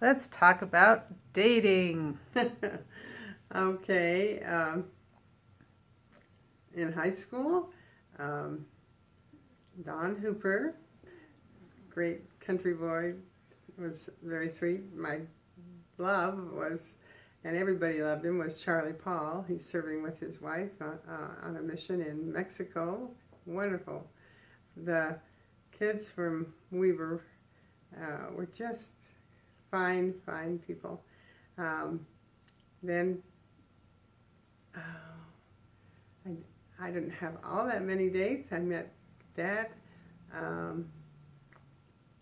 Let's talk about dating. Okay. In high school, um, Don Hooper, great country boy, was very sweet. My love was, and everybody loved him, was Charlie Paul. He's serving with his wife on a mission in Mexico. Wonderful. The kids from Weber were just fine, fine people. Then uh, I didn't have all that many dates. I met Dad. Um,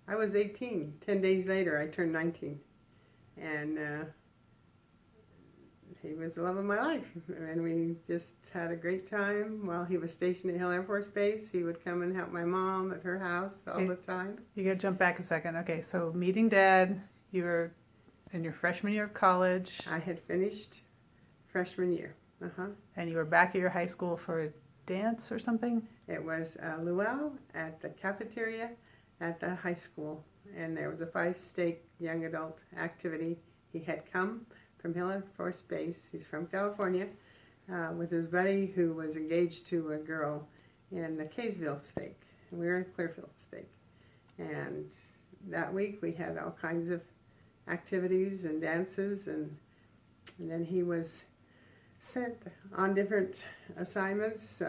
I was 18. 10 days later, I turned 19. And he was the love of my life. And we just had a great time while he was stationed at Hill Air Force Base. He would come and help my mom at her house all the time. You gotta jump back a second. Okay, so meeting Dad, you were in your freshman year of college. I had finished freshman year. And you were back at your high school for a dance or something? It was a luau at the cafeteria at the high school. And there was a 5-stake young adult activity. He had come from Hill Air Force Base. He's from California with his buddy who was engaged to a girl in the Kaysville stake. And we were in Clearfield stake. And that week we had all kinds of activities and dances. And then he was sent on different assignments.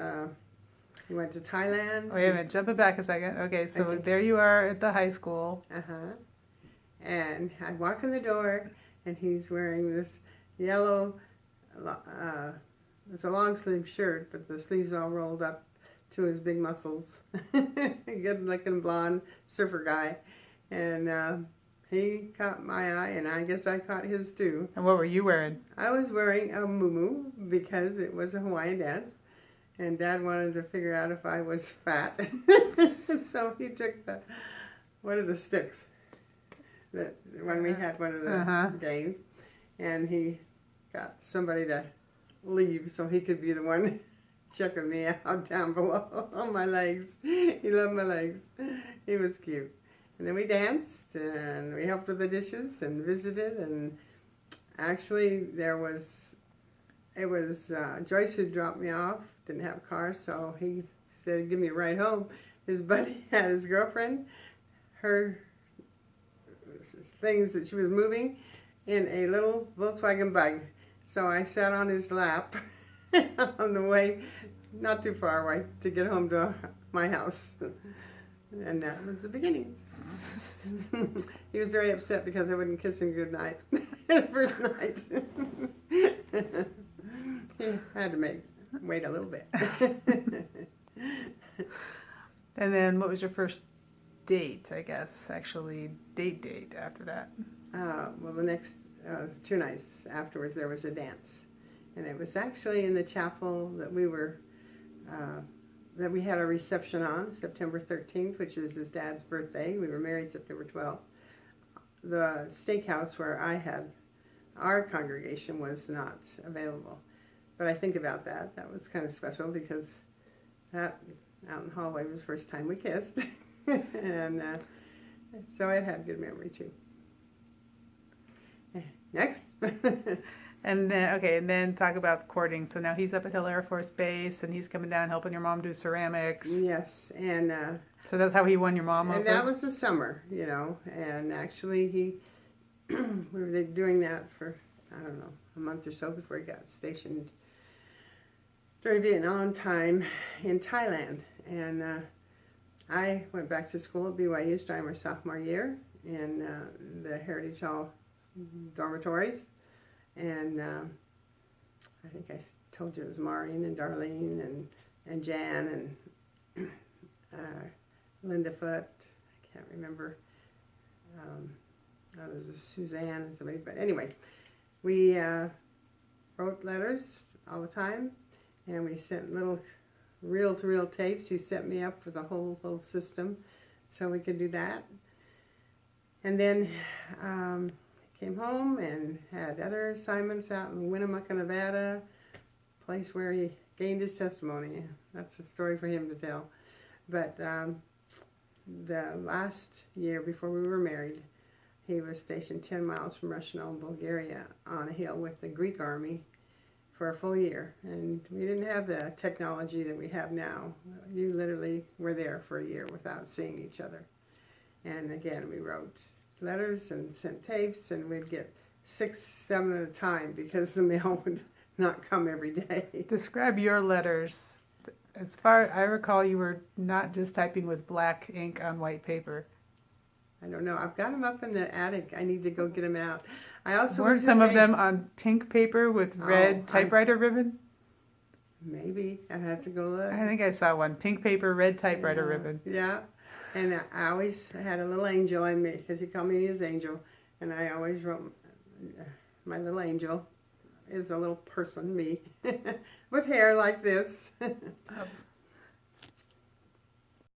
He went to Thailand. Wait a minute, jump it back a second. Okay, so Okay. there you are at the high school. And I walk in the door, and he's wearing this yellow, it's a long sleeve shirt, but the sleeves all rolled up to his big muscles. Good looking blonde surfer guy. And he caught my eye, and I guess I caught his too. And what were you wearing? I was wearing a muumuu because it was a Hawaiian dance, and Dad wanted to figure out if I was fat. So he took one of the sticks that when we had one of the games, and he got somebody to leave so he could be the one checking me out down below on my legs. He loved my legs. He was cute. And then we danced, and we helped with the dishes and visited, and actually it was Joyce who dropped me off, didn't have a car, so he said, give me a ride home. His buddy had his girlfriend, her things that she was moving in a little Volkswagen Bug. So I sat on his lap on the way, not too far away, to get home to my house. And that was the beginnings. He was very upset because I wouldn't kiss him goodnight the first night. He had to wait a little bit. And then what was your first date, I guess, actually date after that? Well, the next 2 nights afterwards there was a dance. And it was actually in the chapel that we had a reception on September 13th, which is his dad's birthday. We were married September 12th. The steakhouse where our congregation was not available. But I think about that. That was kind of special because that out in the hallway was the first time we kissed. And so it had a good memory too. Next. And then talk about courting. So now he's up at Hill Air Force Base, and he's coming down helping your mom do ceramics. Yes, and so that's how he won your mom over? And that was the summer, and actually we were doing that for, I don't know, a month or so before he got stationed during Vietnam time in Thailand. And I went back to school at BYU starting my sophomore year in the Heritage Hall dormitories. And I think I told you it was Maureen and Darlene and Jan and Linda Foote. I can't remember. There was a Suzanne and somebody. But anyway, we wrote letters all the time, and we sent little reel-to-reel tapes. He set me up for the whole system so we could do that. And then came home and had other assignments out in Winnemucca, Nevada, place where he gained his testimony. That's a story for him to tell. But the last year before we were married, He was stationed 10 miles from Russia, Bulgaria, on a hill with the Greek army for a full year. And we didn't have the technology that we have now. You literally were there for a year without seeing each other. And again, we wrote letters and sent tapes, and we'd get 6, 7 at a time because the mail would not come every day. Describe your letters. As far I recall, you were not just typing with black ink on white paper. I don't know. I've got them up in the attic. I need to go get them out. I also Weren't some of them on pink paper with red typewriter ribbon? Maybe. I have to go look. I think I saw one. Pink paper, red typewriter ribbon. Yeah. And I always had a little angel in me because he called me his angel. And I always wrote, my little angel is a little person, me, with hair like this. Oops.